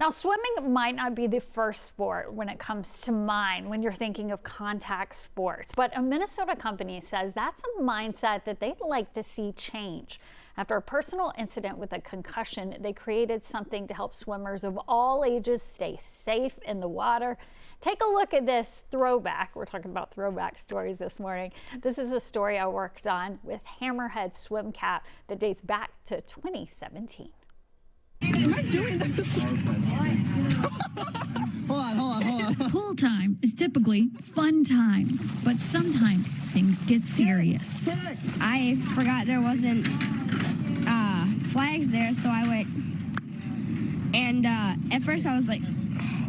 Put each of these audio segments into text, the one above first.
Now, swimming might not be the first sport when it comes to mind when you're thinking of contact sports, but a Minnesota company says that's a mindset that they'd like to see change. After a personal incident with a concussion, they created something to help swimmers of all ages stay safe in the water. Take a look at this throwback. We're talking about throwback stories this morning. This is a story I worked on with Hamemr Head swim cap that dates back to 2017. Am I doing this? Hold on. Pool time is typically fun time, but sometimes things get serious. I forgot there wasn't flags there, so I went, and at first I was like,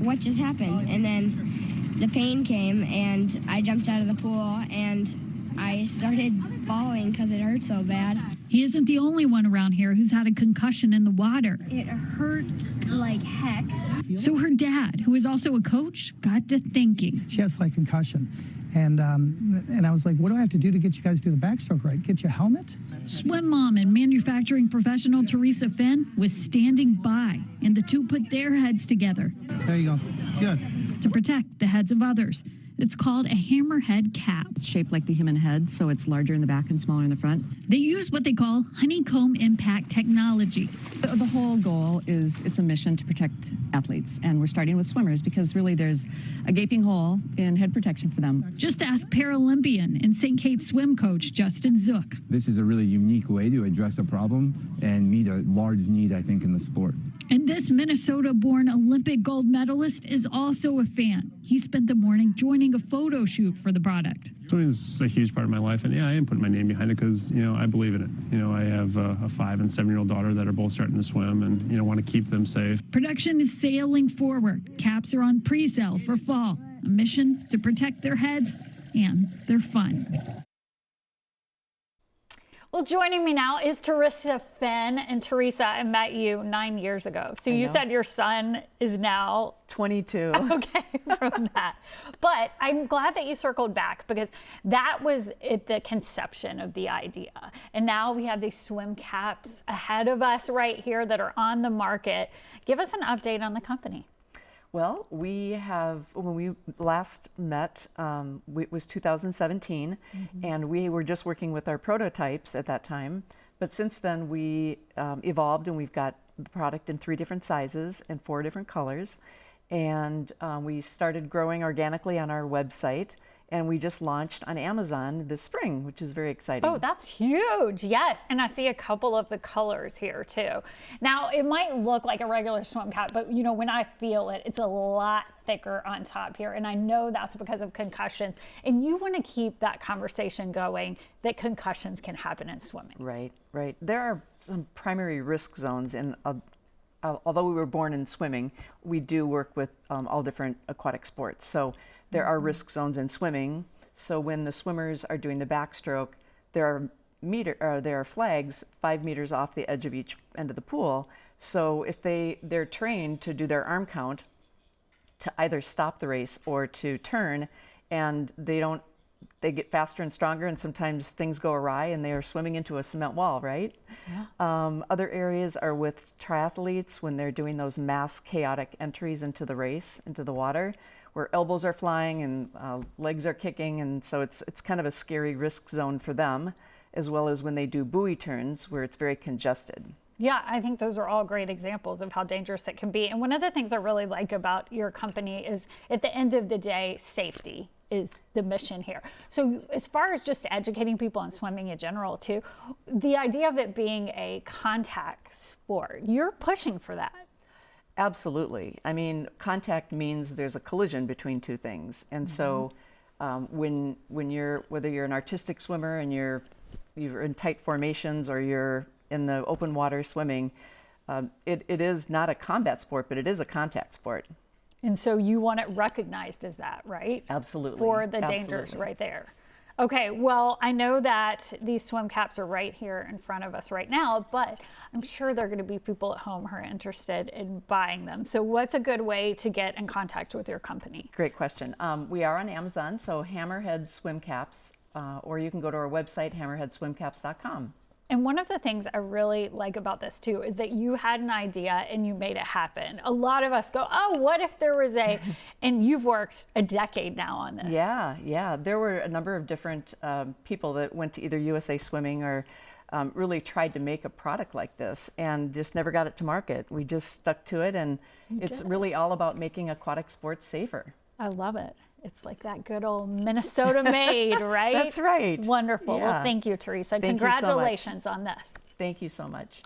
what just happened? And then the pain came, and I jumped out of the pool, and I started falling because it hurt so bad. He isn't the only one around here who's had a concussion in the water. It hurt like heck. So her dad, who is also a coach, got to thinking. She has like concussion. And I was like, what do I have to do to get you guys to do the backstroke right? Get you a helmet? Swim mom and manufacturing professional Theresa Finn was standing by, and the two put their heads together. There you go. Good. To protect the heads of others. It's called a Hamemr Head cap. It's shaped like the human head, so it's larger in the back and smaller in the front. They use what they call honeycomb impact technology. The whole goal is it's a mission to protect athletes, and we're starting with swimmers because really there's a gaping hole in head protection for them. Just ask Paralympian and St. Kate's swim coach Justin Zook. This is a really unique way to address a problem and meet a large need, I think, in the sport. And this Minnesota-born Olympic gold medalist is also a fan. He spent the morning joining a photo shoot for the product. Swimming is a huge part of my life, and yeah, I am putting my name behind it because, I believe in it. I have a 5- and 7-year-old daughter that are both starting to swim and, want to keep them safe. Production is sailing forward. Caps are on pre-sale for fall. A mission to protect their heads and their fun. Well, joining me now is Theresa Finn. And Theresa, I met you 9 years ago. So you said your son is now 22. Okay, from that. But I'm glad that you circled back because that was at the conception of the idea. And now we have these swim caps ahead of us right here that are on the market. Give us an update on the company. Well, we have, when we last met, it was 2017, and we were just working with our prototypes at that time. But since then, we evolved, and we've got the product in 3 different sizes and 4 different colors. And we started growing organically on our website. And we just launched on Amazon this spring, which is very exciting. Oh, that's huge. Yes. And I see a couple of the colors here too. Now, it might look like a regular swim cap, but when I feel it, it's a lot thicker on top here. And I know that's because of concussions. And you want to keep that conversation going that concussions can happen in swimming. Right. There are some primary risk zones in although we were born in swimming, we do work with all different aquatic sports. So there are risk zones in swimming. So when the swimmers are doing the backstroke, there are flags 5 meters off the edge of each end of the pool. So if they're trained to do their arm count to either stop the race or to turn, and they get faster and stronger, and sometimes things go awry and they are swimming into a cement wall, right? Yeah. Other areas are with triathletes when they're doing those mass chaotic entries into the race, into the water, where elbows are flying and legs are kicking, and so it's kind of a scary risk zone for them, as well as when they do buoy turns where it's very congested. Yeah, I think those are all great examples of how dangerous it can be. And one of the things I really like about your company is, at the end of the day, safety is the mission here. So as far as just educating people on swimming in general too, the idea of it being a contact sport, you're pushing for that. Absolutely. I mean, contact means there's a collision between 2 things. And so whether you're an artistic swimmer and you're in tight formations or you're in the open water swimming, it is not a combat sport, but it is a contact sport. And so you want it recognized as that, right? Absolutely. For the dangers right there. Okay, well, I know that these swim caps are right here in front of us right now, but I'm sure there are going to be people at home who are interested in buying them. So what's a good way to get in contact with your company? Great question. We are on Amazon, so Hamemr Head swim caps, or you can go to our website, hammerheadswimcaps.com. And one of the things I really like about this too is that you had an idea and you made it happen. A lot of us go, oh, what if there was and you've worked a decade now on this. Yeah. There were a number of different people that went to either USA Swimming or really tried to make a product like this and just never got it to market. We just stuck to it, and it's really all about making aquatic sports safer. I love it. It's like that good old Minnesota made, right? That's right. Wonderful. Yeah. Well, thank you, Theresa. Thank you so much. Congratulations on this. Thank you so much.